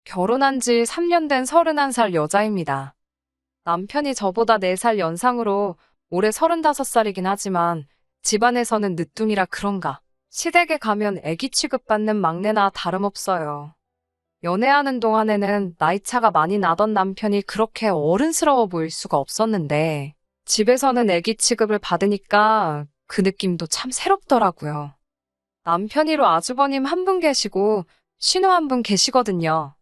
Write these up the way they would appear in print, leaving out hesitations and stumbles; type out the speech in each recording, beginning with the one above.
결혼한 지 3년 된 31살 여자입니다. 남편이 저보다 4살 연상으로 올해 35살이긴 하지만 집안에서는 늦둥이라 그런가. 시댁에 가면 애기 취급받는 막내나 다름없어요. 연애하는 동안에는 나이차가 많이 나던 남편이 그렇게 어른스러워 보일 수가 없었는데 집에서는 애기 취급을 받으니까 그 느낌도 참 새롭더라고요. 남편이로 아주버님 한 분 계시고 신우 한 분 계시거든요.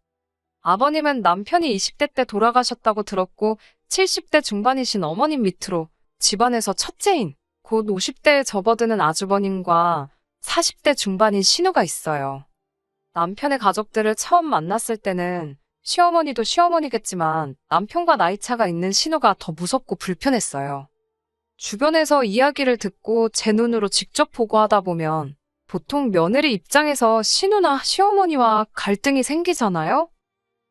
아버님은 남편이 20대 때 돌아가셨다고 들었고 70대 중반이신 어머님 밑으로 집안에서 첫째인 곧 50대에 접어드는 아주버님과 40대 중반인 신우가 있어요. 남편의 가족들을 처음 만났을 때는 시어머니도 시어머니겠지만 남편과 나이차가 있는 신우가 더 무섭고 불편했어요. 주변에서 이야기를 듣고 제 눈으로 직접 보고 하다 보면 보통 며느리 입장에서 신우나 시어머니와 갈등이 생기잖아요?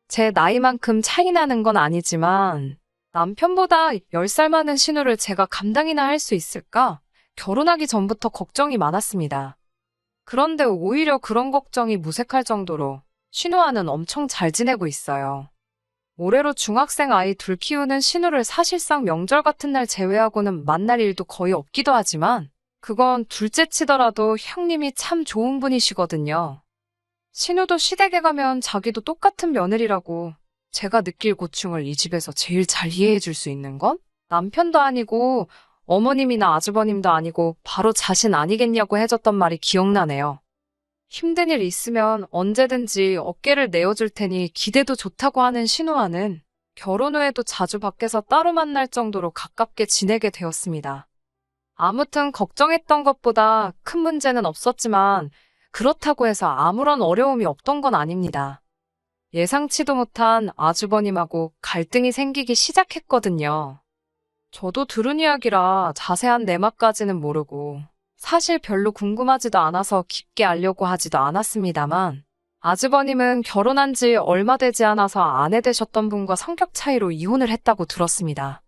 제 나이만큼 차이 나는 건 아니지만 남편보다 10살 많은 신우를 제가 감당이나 할 수 있을까? 결혼하기 전부터 걱정이 많았습니다. 그런데 오히려 그런 걱정이 무색할 정도로 신우와는 엄청 잘 지내고 있어요. 올해로 중학생 아이 둘 키우는 신우를 사실상 명절 같은 날 제외하고는 만날 일도 거의 없기도 하지만 그건 둘째 치더라도 형님이 참 좋은 분이시거든요. 신우도 시댁에 가면 자기도 똑같은 며느리라고 제가 느낄 고충을 이 집에서 제일 잘 이해해 줄 수 있는 건 남편도 아니고 어머님이나 아주버님도 아니고 바로 자신 아니겠냐고 해줬던 말이 기억나네요. 힘든 일 있으면 언제든지 어깨를 내어줄 테니 기대도 좋다고 하는 신우와는 결혼 후에도 자주 밖에서 따로 만날 정도로 가깝게 지내게 되었습니다. 아무튼 걱정했던 것보다 큰 문제는 없었지만 그렇다고 해서 아무런 어려움이 없던 건 아닙니다. 예상치도 못한 아주버님하고 갈등이 생기기 시작했거든요. 저도 들은 이야기라 자세한 내막까지는 모르고 사실 별로 궁금하지도 않아서 깊게 알려고 하지도 않았습니다만 아주버님은 결혼한 지 얼마 되지 않아서 아내 되셨던 분과 성격 차이로 이혼을 했다고 들었습니다.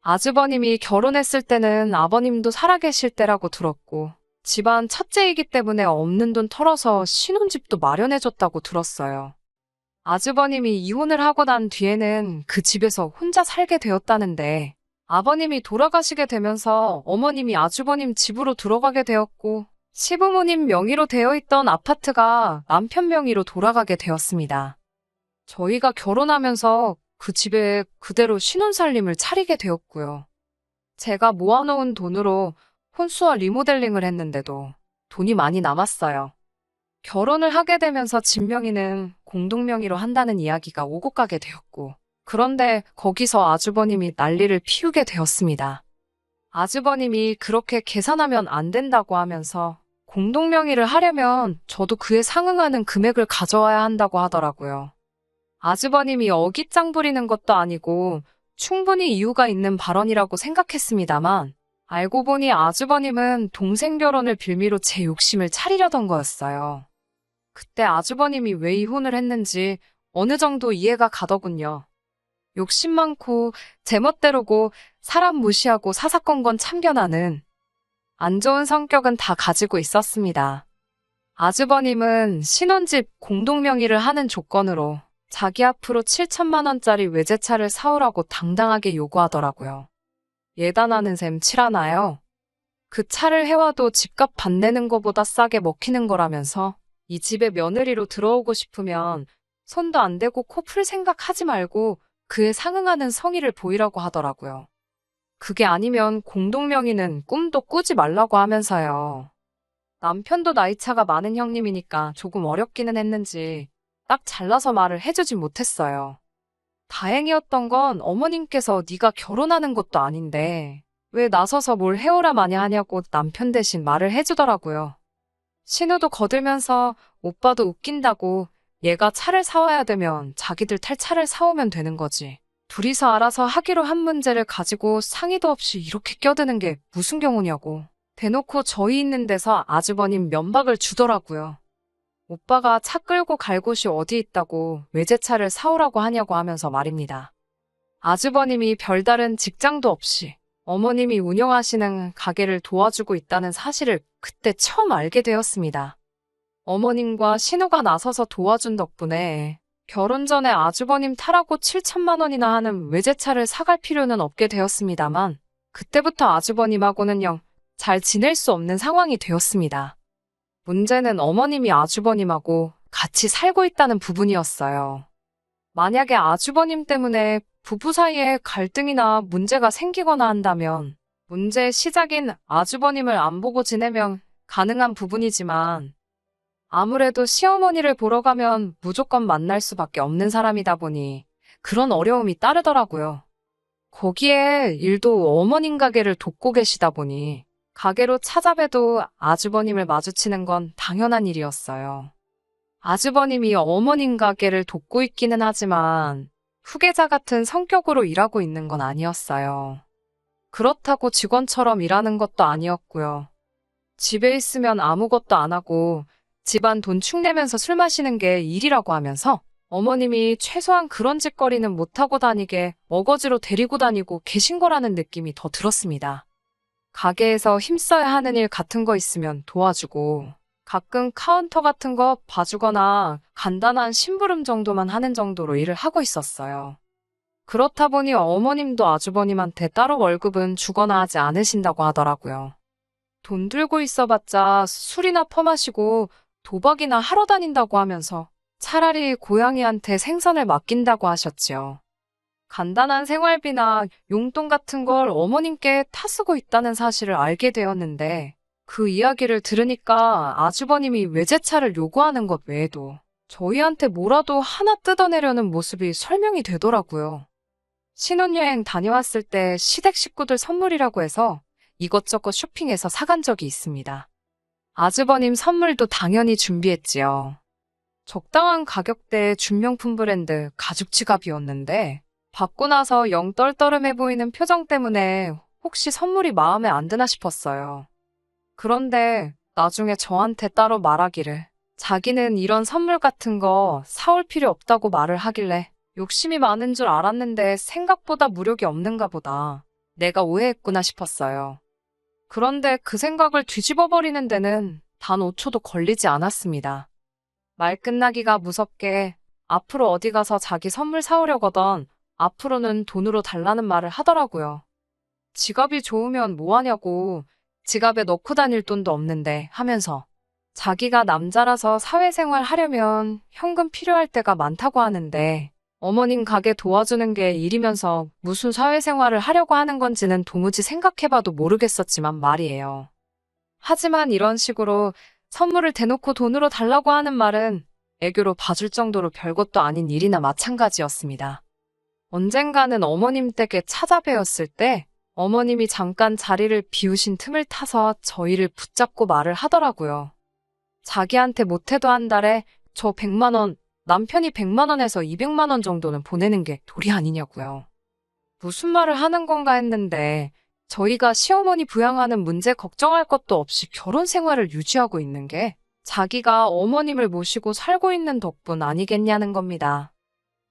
아주버님이 결혼했을 때는 아버님도 살아계실 때라고 들었고 집안 첫째이기 때문에 없는 돈 털어서 신혼집도 마련해줬다고 들었어요. 아주버님이 이혼을 하고 난 뒤에는 그 집에서 혼자 살게 되었다는데 아버님이 돌아가시게 되면서 어머님이 아주버님 집으로 들어가게 되었고 시부모님 명의로 되어 있던 아파트가 남편 명의로 돌아가게 되었습니다. 저희가 결혼하면서 그 집에 그대로 신혼살림을 차리게 되었고요. 제가 모아놓은 돈으로 혼수와 리모델링을 했는데도 돈이 많이 남았어요. 결혼을 하게 되면서 집 명의는 공동 명의로 한다는 이야기가 오고 가게 되었고 그런데 거기서 아주버님이 난리를 피우게 되었습니다. 아주버님이 그렇게 계산하면 안 된다고 하면서 공동 명의를 하려면 저도 그에 상응하는 금액을 가져와야 한다고 하더라고요. 아주버님이 어깃장 부리는 것도 아니고 충분히 이유가 있는 발언이라고 생각했습니다만 알고 보니 아주버님은 동생 결혼을 빌미로 제 욕심을 차리려던 거였어요. 그때 아주버님이 왜 이혼을 했는지 어느 정도 이해가 가더군요. 욕심 많고 제멋대로고 사람 무시하고 사사건건 참견하는 안 좋은 성격은 다 가지고 있었습니다. 아주버님은 신혼집 공동명의를 하는 조건으로 자기 앞으로 7천만 원짜리 외제차를 사오라고 당당하게 요구하더라고요. 예단하는 셈 칠하나요? 그 차를 해와도 집값 반 내는 거보다 싸게 먹히는 거라면서 이 집에 며느리로 들어오고 싶으면 손도 안 대고 코 풀 생각하지 말고 그에 상응하는 성의를 보이라고 하더라고요. 그게 아니면 공동명의는 꿈도 꾸지 말라고 하면서요. 남편도 나이차가 많은 형님이니까 조금 어렵기는 했는지 딱 잘라서 말을 해주지 못했어요. 다행이었던 건 어머님께서 네가 결혼하는 것도 아닌데 왜 나서서 뭘 해오라 마니 하냐고 남편 대신 말을 해주더라고요. 신우도 거들면서 오빠도 웃긴다고 얘가 차를 사와야 되면 자기들 탈 차를 사오면 되는 거지. 둘이서 알아서 하기로 한 문제를 가지고 상의도 없이 이렇게 껴드는 게 무슨 경우냐고. 대놓고 저희 있는 데서 아주버님 면박을 주더라고요. 오빠가 차 끌고 갈 곳이 어디 있다고 외제차를 사오라고 하냐고 하면서 말입니다. 아주버님이 별다른 직장도 없이 어머님이 운영하시는 가게를 도와주고 있다는 사실을 그때 처음 알게 되었습니다. 어머님과 신우가 나서서 도와준 덕분에 결혼 전에 아주버님 타라고 7천만 원이나 하는 외제차를 사갈 필요는 없게 되었습니다만, 그때부터 아주버님하고는 영 잘 지낼 수 없는 상황이 되었습니다. 문제는 어머님이 아주버님하고 같이 살고 있다는 부분이었어요. 만약에 아주버님 때문에 부부 사이에 갈등이나 문제가 생기거나 한다면 문제의 시작인 아주버님을 안 보고 지내면 가능한 부분이지만 아무래도 시어머니를 보러 가면 무조건 만날 수밖에 없는 사람이다 보니 그런 어려움이 따르더라고요. 거기에 일도 어머님 가게를 돕고 계시다 보니 가게로 찾아뵈도 아주버님을 마주치는 건 당연한 일이었어요. 아주버님이 어머님 가게를 돕고 있기는 하지만 후계자 같은 성격으로 일하고 있는 건 아니었어요. 그렇다고 직원처럼 일하는 것도 아니었고요. 집에 있으면 아무것도 안 하고 집안 돈 축내면서 술 마시는 게 일이라고 하면서 어머님이 최소한 그런 짓거리는 못하고 다니게 어거지로 데리고 다니고 계신 거라는 느낌이 더 들었습니다. 가게에서 힘써야 하는 일 같은 거 있으면 도와주고 가끔 카운터 같은 거 봐주거나 간단한 심부름 정도만 하는 정도로 일을 하고 있었어요. 그렇다 보니 어머님도 아주버님한테 따로 월급은 주거나 하지 않으신다고 하더라고요. 돈 들고 있어봤자 술이나 퍼마시고 도박이나 하러 다닌다고 하면서 차라리 고양이한테 생선을 맡긴다고 하셨지요. 간단한 생활비나 용돈 같은 걸 어머님께 타쓰고 있다는 사실을 알게 되었는데 그 이야기를 들으니까 아주버님이 외제차를 요구하는 것 외에도 저희한테 뭐라도 하나 뜯어내려는 모습이 설명이 되더라고요. 신혼여행 다녀왔을 때 시댁 식구들 선물이라고 해서 이것저것 쇼핑해서 사간 적이 있습니다. 아주버님 선물도 당연히 준비했지요. 적당한 가격대의 준명품 브랜드 가죽 지갑이었는데 받고 나서 영 떨떠름해 보이는 표정 때문에 혹시 선물이 마음에 안 드나 싶었어요. 그런데 나중에 저한테 따로 말하기를 자기는 이런 선물 같은 거 사올 필요 없다고 말을 하길래 욕심이 많은 줄 알았는데 생각보다 무력이 없는가 보다. 내가 오해했구나 싶었어요. 그런데 그 생각을 뒤집어버리는 데는 단 5초도 걸리지 않았습니다. 말 끝나기가 무섭게 앞으로 어디 가서 자기 선물 사오려거든 앞으로는 돈으로 달라는 말을 하더라고요. 지갑이 좋으면 뭐하냐고 지갑에 넣고 다닐 돈도 없는데 하면서 자기가 남자라서 사회생활 하려면 현금 필요할 때가 많다고 하는데 어머님 가게 도와주는 게 일이면서 무슨 사회생활을 하려고 하는 건지는 도무지 생각해봐도 모르겠었지만 말이에요. 하지만 이런 식으로 선물을 대놓고 돈으로 달라고 하는 말은 애교로 봐줄 정도로 별것도 아닌 일이나 마찬가지였습니다. 언젠가는 어머님 댁에 찾아뵈었을 때 어머님이 잠깐 자리를 비우신 틈을 타서 저희를 붙잡고 말을 하더라고요. 자기한테 못해도 한 달에 저 100만 원, 남편이 100만 원에서 200만 원 정도는 보내는 게 도리 아니냐고요. 무슨 말을 하는 건가 했는데 저희가 시어머니 부양하는 문제 걱정할 것도 없이 결혼 생활을 유지하고 있는 게 자기가 어머님을 모시고 살고 있는 덕분 아니겠냐는 겁니다.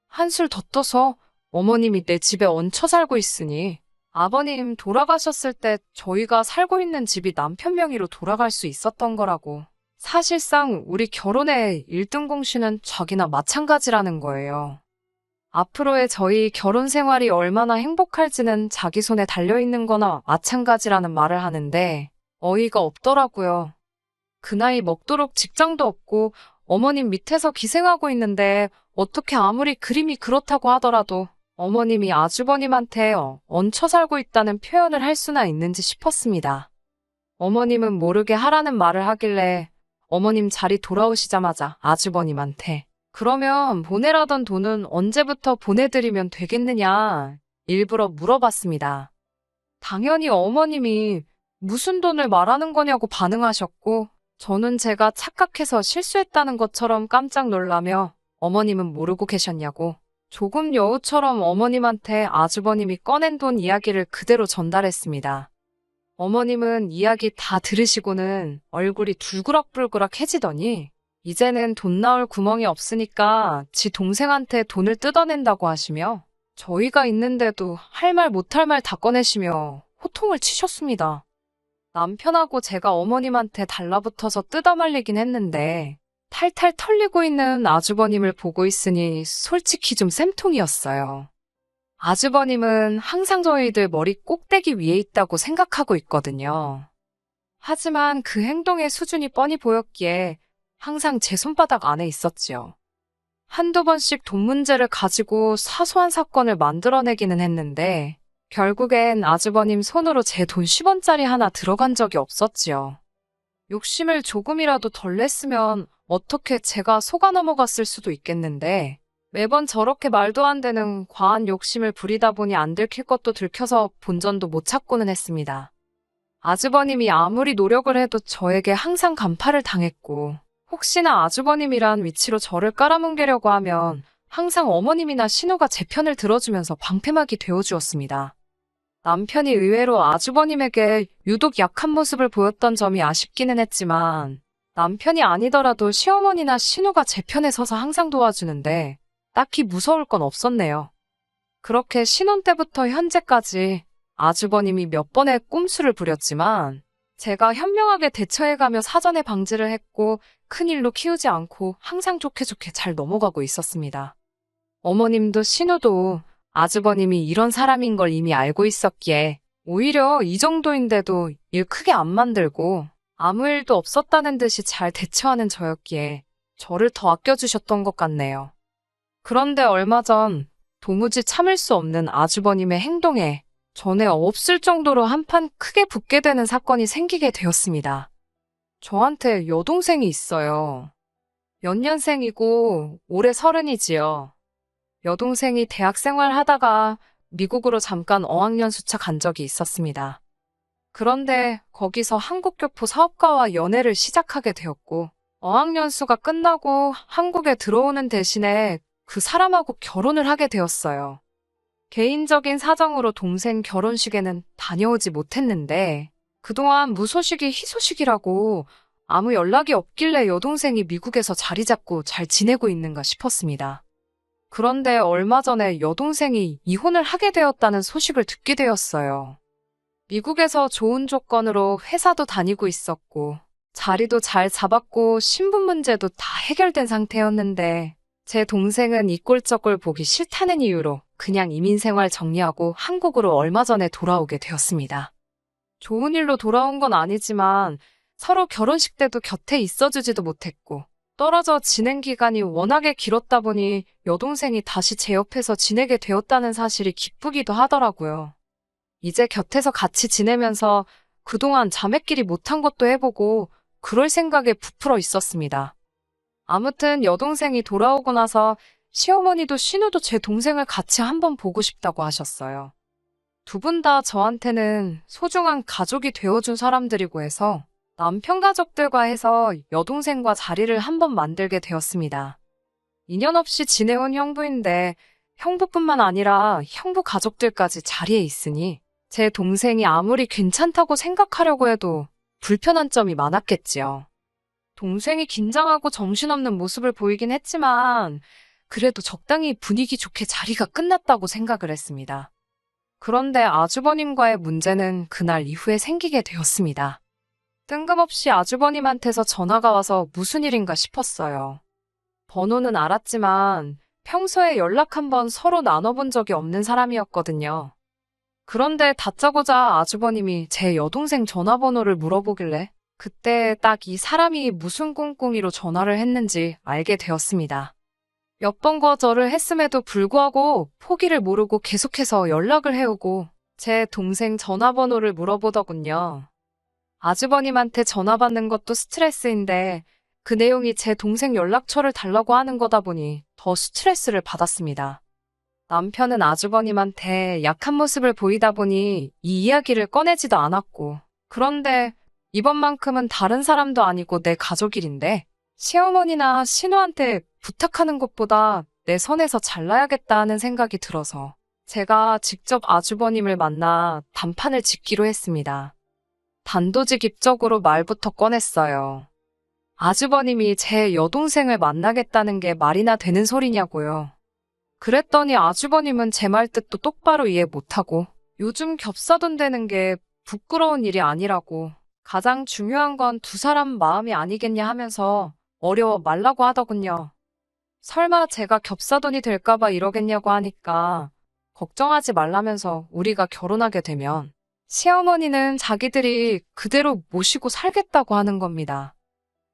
한술 더 떠서 어머님이 내 집에 얹혀 살고 있으니 아버님 돌아가셨을 때 저희가 살고 있는 집이 남편 명의로 돌아갈 수 있었던 거라고. 사실상 우리 결혼의 1등 공신은 자기나 마찬가지라는 거예요. 앞으로의 저희 결혼 생활이 얼마나 행복할지는 자기 손에 달려있는 거나 마찬가지라는 말을 하는데 어이가 없더라고요. 그 나이 먹도록 직장도 없고 어머님 밑에서 기생하고 있는데 어떻게 아무리 그림이 그렇다고 하더라도 어머님이 아주버님한테 얹혀 살고 있다는 표현을 할 수나 있는지 싶었습니다. 어머님은 모르게 하라는 말을 하길래 어머님 자리 돌아오시자마자 아주버님한테 그러면 보내라던 돈은 언제부터 보내드리면 되겠느냐 일부러 물어봤습니다. 당연히 어머님이 무슨 돈을 말하는 거냐고 반응하셨고 저는 제가 착각해서 실수했다는 것처럼 깜짝 놀라며 어머님은 모르고 계셨냐고 조금 여우처럼 어머님한테 아주버님이 꺼낸 돈 이야기를 그대로 전달했습니다. 어머님은 이야기 다 들으시고는 얼굴이 둥그락불그락해지더니 이제는 돈 나올 구멍이 없으니까 지 동생한테 돈을 뜯어낸다고 하시며 저희가 있는데도 할 말 못할 말 다 꺼내시며 호통을 치셨습니다. 남편하고 제가 어머님한테 달라붙어서 뜯어말리긴 했는데 탈탈 털리고 있는 아주버님을 보고 있으니 솔직히 좀 쌤통이었어요. 아주버님은 항상 저희들 머리 꼭대기 위에 있다고 생각하고 있거든요. 하지만 그 행동의 수준이 뻔히 보였기에 항상 제 손바닥 안에 있었지요. 한두 번씩 돈 문제를 가지고 사소한 사건을 만들어내기는 했는데 결국엔 아주버님 손으로 제 돈 10원짜리 하나 들어간 적이 없었지요. 욕심을 조금이라도 덜 냈으면 어떻게 제가 속아 넘어갔을 수도 있겠는데 매번 저렇게 말도 안 되는 과한 욕심을 부리다 보니 안 들킬 것도 들켜서 본전도 못 찾고는 했습니다. 아주버님이 아무리 노력을 해도 저에게 항상 간파를 당했고 혹시나 아주버님이란 위치로 저를 깔아뭉개려고 하면 항상 어머님이나 신우가 제 편을 들어주면서 방패막이 되어주었습니다. 남편이 의외로 아주버님에게 유독 약한 모습을 보였던 점이 아쉽기는 했지만 남편이 아니더라도 시어머니나 신우가 제 편에 서서 항상 도와주는데 딱히 무서울 건 없었네요. 그렇게 신혼 때부터 현재까지 아주버님이 몇 번의 꼼수를 부렸지만 제가 현명하게 대처해가며 사전에 방지를 했고 큰일로 키우지 않고 항상 좋게 좋게 잘 넘어가고 있었습니다. 어머님도 신우도 아주버님이 이런 사람인 걸 이미 알고 있었기에 오히려 이 정도인데도 일 크게 안 만들고 아무 일도 없었다는 듯이 잘 대처하는 저였기에 저를 더 아껴주셨던 것 같네요. 그런데 얼마 전 도무지 참을 수 없는 아주버님의 행동에 전에 없을 정도로 한판 크게 붙게 되는 사건이 생기게 되었습니다. 저한테 여동생이 있어요. 연년생이고 올해 30이지요. 여동생이 대학 생활 하다가 미국으로 잠깐 어학연수차 간 적이 있었습니다. 그런데 거기서 한국교포 사업가와 연애를 시작하게 되었고 어학연수가 끝나고 한국에 들어오는 대신에 그 사람하고 결혼을 하게 되었어요. 개인적인 사정으로 동생 결혼식에는 다녀오지 못했는데 그동안 무소식이 희소식이라고 아무 연락이 없길래 여동생이 미국에서 자리 잡고 잘 지내고 있는가 싶었습니다. 그런데 얼마 전에 여동생이 이혼을 하게 되었다는 소식을 듣게 되었어요. 미국에서 좋은 조건으로 회사도 다니고 있었고 자리도 잘 잡았고 신분 문제도 다 해결된 상태였는데 제 동생은 이 꼴저꼴 보기 싫다는 이유로 그냥 이민생활 정리하고 한국으로 얼마 전에 돌아오게 되었습니다. 좋은 일로 돌아온 건 아니지만 서로 결혼식 때도 곁에 있어주지도 못했고 떨어져 지낸 기간이 워낙에 길었다 보니 여동생이 다시 제 옆에서 지내게 되었다는 사실이 기쁘기도 하더라고요. 이제 곁에서 같이 지내면서 그동안 자매끼리 못한 것도 해보고 그럴 생각에 부풀어 있었습니다. 아무튼 여동생이 돌아오고 나서 시어머니도 신우도 제 동생을 같이 한번 보고 싶다고 하셨어요. 두 분 다 저한테는 소중한 가족이 되어준 사람들이고 해서 남편 가족들과 해서 여동생과 자리를 한번 만들게 되었습니다. 인연 없이 지내온 형부인데 형부뿐만 아니라 형부 가족들까지 자리에 있으니 제 동생이 아무리 괜찮다고 생각하려고 해도 불편한 점이 많았겠지요. 동생이 긴장하고 정신없는 모습을 보이긴 했지만 그래도 적당히 분위기 좋게 자리가 끝났다고 생각을 했습니다. 그런데 아주버님과의 문제는 그날 이후에 생기게 되었습니다. 뜬금없이 아주버님한테서 전화가 와서 무슨 일인가 싶었어요. 번호는 알았지만 평소에 연락 한번 서로 나눠본 적이 없는 사람이었거든요. 그런데 다짜고짜 아주버님이 제 여동생 전화번호를 물어보길래 그때 딱 이 사람이 무슨 꿍꿍이로 전화를 했는지 알게 되었습니다. 몇 번 거절을 했음에도 불구하고 포기를 모르고 계속해서 연락을 해오고 제 동생 전화번호를 물어보더군요. 아주버님한테 전화 받는 것도 스트레스인데 그 내용이 제 동생 연락처를 달라고 하는 거다 보니 더 스트레스를 받았습니다. 남편은 아주버님한테 약한 모습을 보이다 보니 이 이야기를 꺼내지도 않았고 그런데 이번만큼은 다른 사람도 아니고 내 가족 일인데 시어머니나 신우한테 부탁하는 것보다 내 선에서 잘나야겠다 하는 생각이 들어서 제가 직접 아주버님을 만나 단판을 짓기로 했습니다. 단도직입적으로 말부터 꺼냈어요. 아주버님이 제 여동생을 만나겠다는 게 말이나 되는 소리냐고요. 그랬더니 아주버님은 제 말 뜻도 똑바로 이해 못하고 요즘 겹사돈 되는 게 부끄러운 일이 아니라고 가장 중요한 건 두 사람 마음이 아니겠냐 하면서 어려워 말라고 하더군요. 설마 제가 겹사돈이 될까봐 이러겠냐고 하니까 걱정하지 말라면서 우리가 결혼하게 되면 시어머니는 자기들이 그대로 모시고 살겠다고 하는 겁니다.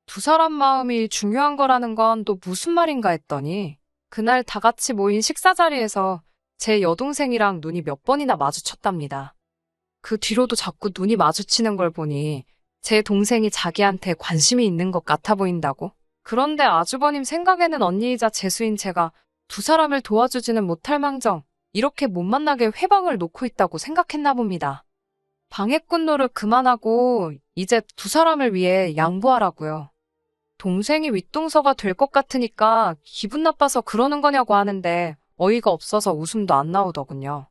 두 사람 마음이 중요한 거라는 건 또 무슨 말인가 했더니 그날 다 같이 모인 식사 자리에서 제 여동생이랑 눈이 몇 번이나 마주쳤답니다. 그 뒤로도 자꾸 눈이 마주치는 걸 보니 제 동생이 자기한테 관심이 있는 것 같아 보인다고. 그런데 아주버님 생각에는 언니이자 재수인 제가 두 사람을 도와주지는 못할 망정 이렇게 못 만나게 회방을 놓고 있다고 생각했나 봅니다. 방해꾼 노릇 그만하고 이제 두 사람을 위해 양보하라고요. 동생이 윗동서가 될 것 같으니까 기분 나빠서 그러는 거냐고 하는데 어이가 없어서 웃음도 안 나오더군요.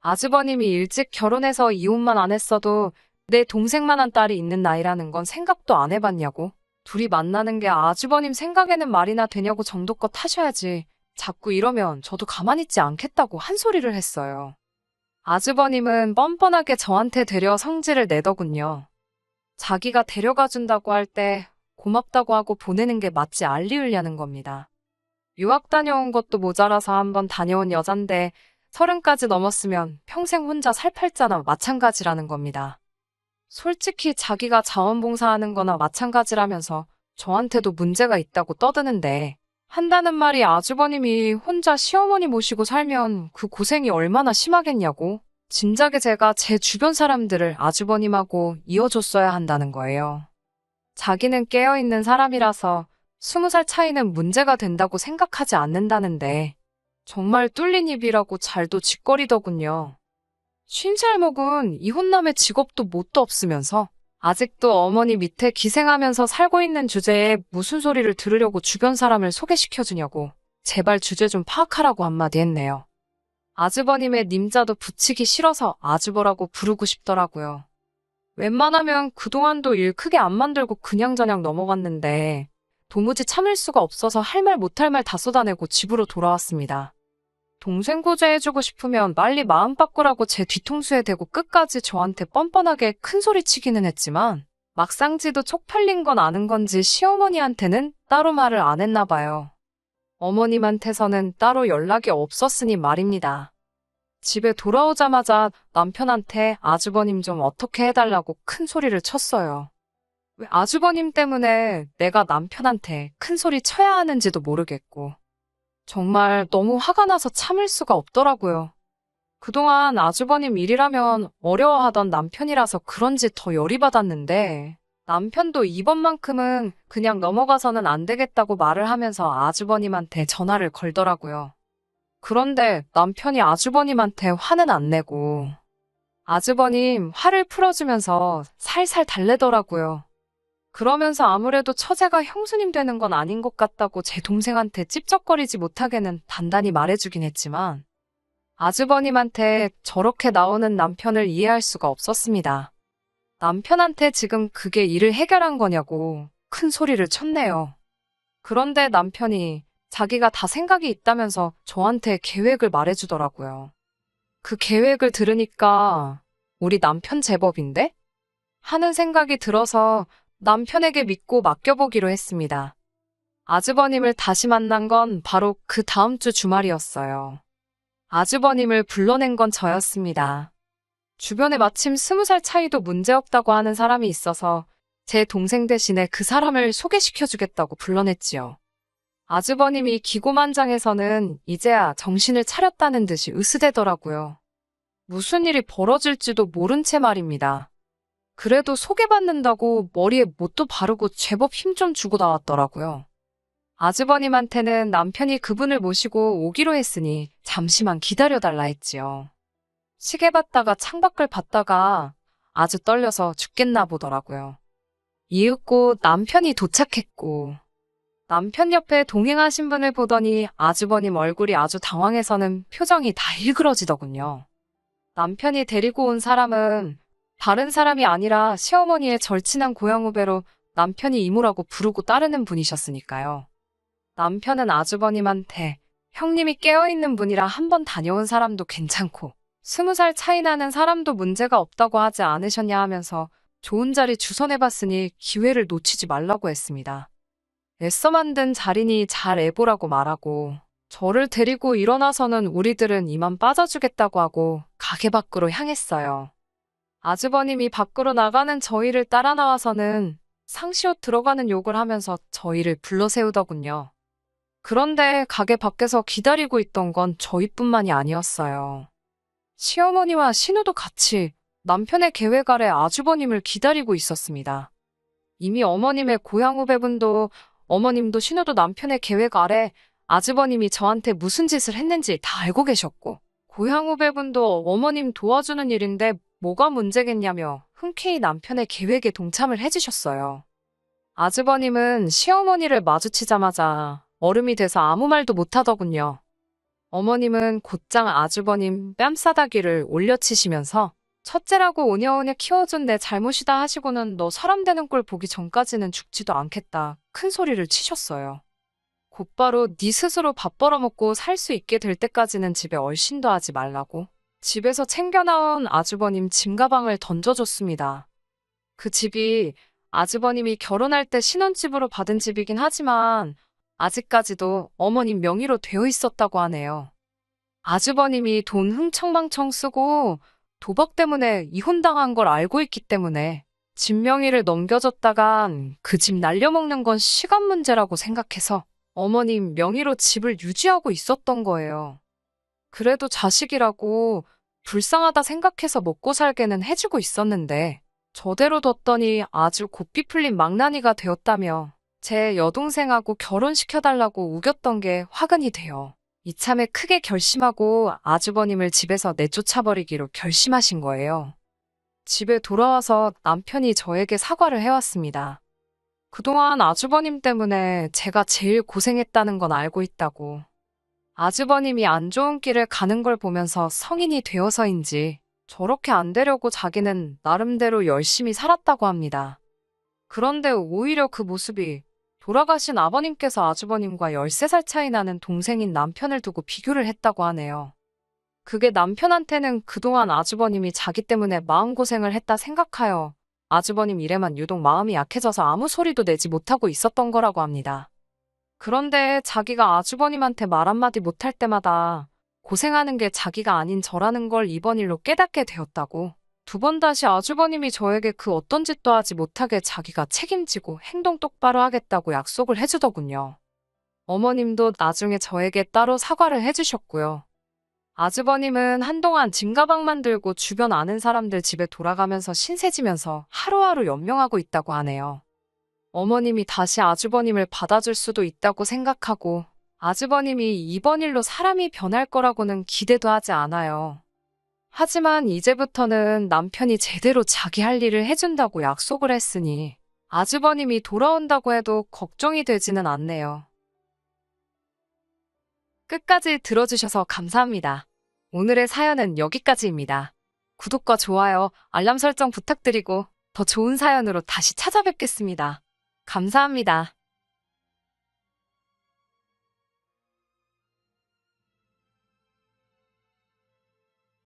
아주버님이 일찍 결혼해서 이혼만 안 했어도 내 동생만한 딸이 있는 나이라는 건 생각도 안 해봤냐고. 둘이 만나는 게 아주버님 생각에는 말이나 되냐고 정도껏 하셔야지. 자꾸 이러면 저도 가만히 있지 않겠다고 한 소리를 했어요. 아주버님은 뻔뻔하게 저한테 데려 성질을 내더군요. 자기가 데려가 준다고 할 때 고맙다고 하고 보내는 게 맞지 알리으려는 겁니다. 유학 다녀온 것도 모자라서 한번 다녀온 여잔데 30까지 넘었으면 평생 혼자 살 팔자나 마찬가지라는 겁니다. 솔직히 자기가 자원봉사하는 거나 마찬가지라면서 저한테도 문제가 있다고 떠드는데 한다는 말이 아주버님이 혼자 시어머니 모시고 살면 그 고생이 얼마나 심하겠냐고. 진작에 제가 제 주변 사람들을 아주버님하고 이어줬어야 한다는 거예요. 자기는 깨어있는 사람이라서 20살 차이는 문제가 된다고 생각하지 않는다는데 정말 뚫린 입이라고 잘도 짓거리더군요. 50살 먹은 이혼남의 직업도 뭣도 없으면서 아직도 어머니 밑에 기생하면서 살고 있는 주제에 무슨 소리를 들으려고 주변 사람을 소개시켜주냐고 제발 주제 좀 파악하라고 한마디 했네요. 아주버님의 님자도 붙이기 싫어서 아주버라고 부르고 싶더라고요. 웬만하면 그동안도 일 크게 안 만들고 그냥저냥 넘어갔는데 도무지 참을 수가 없어서 할 말 못할 말 다 쏟아내고 집으로 돌아왔습니다. 동생 구제해주고 싶으면 빨리 마음 바꾸라고 제 뒤통수에 대고 끝까지 저한테 뻔뻔하게 큰 소리 치기는 했지만 막상 지도 쪽팔린 건 아는 건지 시어머니한테는 따로 말을 안 했나 봐요. 어머님한테서는 따로 연락이 없었으니 말입니다. 집에 돌아오자마자 남편한테 아주버님 좀 어떻게 해달라고 큰 소리를 쳤어요. 왜 아주버님 때문에 내가 남편한테 큰 소리 쳐야 하는지도 모르겠고 정말 너무 화가 나서 참을 수가 없더라고요. 그동안 아주버님 일이라면 어려워하던 남편이라서 그런지 더 열이 받았는데 남편도 이번만큼은 그냥 넘어가서는 안 되겠다고 말을 하면서 아주버님한테 전화를 걸더라고요. 그런데 남편이 아주버님한테 화는 안 내고 아주버님 화를 풀어주면서 살살 달래더라고요. 그러면서 아무래도 처제가 형수님 되는 건 아닌 것 같다고 제 동생한테 찝쩍거리지 못하게는 단단히 말해주긴 했지만 아주버님한테 저렇게 나오는 남편을 이해할 수가 없었습니다. 남편한테 지금 그게 일을 해결한 거냐고 큰 소리를 쳤네요. 그런데 남편이 자기가 다 생각이 있다면서 저한테 계획을 말해주더라고요. 그 계획을 들으니까 우리 남편 제법인데? 하는 생각이 들어서 남편에게 믿고 맡겨보기로 했습니다. 아주버님을 다시 만난 건 바로 그 다음 주 주말이었어요. 아주버님을 불러낸 건 저였습니다. 주변에 마침 20살 차이도 문제없다고 하는 사람이 있어서 제 동생 대신에 그 사람을 소개시켜주겠다고 불러냈지요. 아주버님이 기고만장해서는 이제야 정신을 차렸다는 듯이 으스대더라고요. 무슨 일이 벌어질지도 모른 채 말입니다. 그래도 소개받는다고 머리에 못도 바르고 제법 힘 좀 주고 나왔더라고요. 아주버님한테는 남편이 그분을 모시고 오기로 했으니 잠시만 기다려달라 했지요. 시계 봤다가 창밖을 봤다가 아주 떨려서 죽겠나 보더라고요. 이윽고 남편이 도착했고 남편 옆에 동행하신 분을 보더니 아주버님 얼굴이 아주 당황해서는 표정이 다 일그러지더군요. 남편이 데리고 온 사람은 다른 사람이 아니라 시어머니의 절친한 고향 후배로 남편이 이모라고 부르고 따르는 분이셨으니까요. 남편은 아주버님한테 형님이 깨어있는 분이라 한번 다녀온 사람도 괜찮고 20살 차이 나는 사람도 문제가 없다고 하지 않으셨냐 하면서 좋은 자리 주선해봤으니 기회를 놓치지 말라고 했습니다. 애써 만든 자리니 잘 애보라고 말하고 저를 데리고 일어나서는 우리들은 이만 빠져주겠다고 하고 가게 밖으로 향했어요. 아주버님이 밖으로 나가는 저희를 따라 나와서는 상시옷 들어가는 욕을 하면서 저희를 불러 세우더군요. 그런데 가게 밖에서 기다리고 있던 건 저희뿐만이 아니었어요. 시어머니와 신우도 같이 남편의 계획 아래 아주버님을 기다리고 있었습니다. 이미 어머님의 고향 후배분도 어머님도 신우도 남편의 계획 아래 아주버님이 저한테 무슨 짓을 했는지 다 알고 계셨고, 고향 후배분도 어머님 도와주는 일인데 뭐가 문제겠냐며 흔쾌히 남편의 계획에 동참을 해주셨어요. 아주버님은 시어머니를 마주치자마자 얼음이 돼서 아무 말도 못하더군요. 어머님은 곧장 아주버님 뺨싸다기를 올려치시면서 첫째라고 오냐오냐 키워준 내 잘못이다 하시고는 너 사람 되는 꼴 보기 전까지는 죽지도 않겠다 큰 소리를 치셨어요. 곧바로 네 스스로 밥 벌어먹고 살 수 있게 될 때까지는 집에 얼씬도 하지 말라고 집에서 챙겨나온 아주버님 짐가방을 던져줬습니다. 그 집이 아주버님이 결혼할 때 신혼집으로 받은 집이긴 하지만 아직까지도 어머님 명의로 되어 있었다고 하네요. 아주버님이 돈 흥청망청 쓰고 도박 때문에 이혼당한 걸 알고 있기 때문에 집 명의를 넘겨줬다간 그 집 날려먹는 건 시간 문제라고 생각해서 어머님 명의로 집을 유지하고 있었던 거예요. 그래도 자식이라고 불쌍하다 생각해서 먹고 살게는 해주고 있었는데 저대로 뒀더니 아주 고삐 풀린 망나니가 되었다며 제 여동생하고 결혼시켜달라고 우겼던 게 화근이 돼요. 이참에 크게 결심하고 아주버님을 집에서 내쫓아버리기로 결심하신 거예요. 집에 돌아와서 남편이 저에게 사과를 해왔습니다. 그동안 아주버님 때문에 제가 제일 고생했다는 건 알고 있다고. 아주버님이 안 좋은 길을 가는 걸 보면서 성인이 되어서인지 저렇게 안 되려고 자기는 나름대로 열심히 살았다고 합니다. 그런데 오히려 그 모습이 돌아가신 아버님께서 아주버님과 13살 차이 나는 동생인 남편을 두고 비교를 했다고 하네요. 그게 남편한테는 그동안 아주버님이 자기 때문에 마음고생을 했다 생각하여 아주버님 일에만 유독 마음이 약해져서 아무 소리도 내지 못하고 있었던 거라고 합니다. 그런데 자기가 아주버님한테 말 한마디 못할 때마다 고생하는 게 자기가 아닌 저라는 걸 이번 일로 깨닫게 되었다고. 두 번 다시 아주버님이 저에게 그 어떤 짓도 하지 못하게 자기가 책임지고 행동 똑바로 하겠다고 약속을 해주더군요. 어머님도 나중에 저에게 따로 사과를 해주셨고요. 아주버님은 한동안 짐가방만 들고 주변 아는 사람들 집에 돌아가면서 신세지면서 하루하루 연명하고 있다고 하네요. 어머님이 다시 아주버님을 받아줄 수도 있다고 생각하고 아주버님이 이번 일로 사람이 변할 거라고는 기대도 하지 않아요. 하지만 이제부터는 남편이 제대로 자기 할 일을 해준다고 약속을 했으니 아주버님이 돌아온다고 해도 걱정이 되지는 않네요. 끝까지 들어주셔서 감사합니다. 오늘의 사연은 여기까지입니다. 구독과 좋아요, 알람 설정 부탁드리고 더 좋은 사연으로 다시 찾아뵙겠습니다. 감사합니다.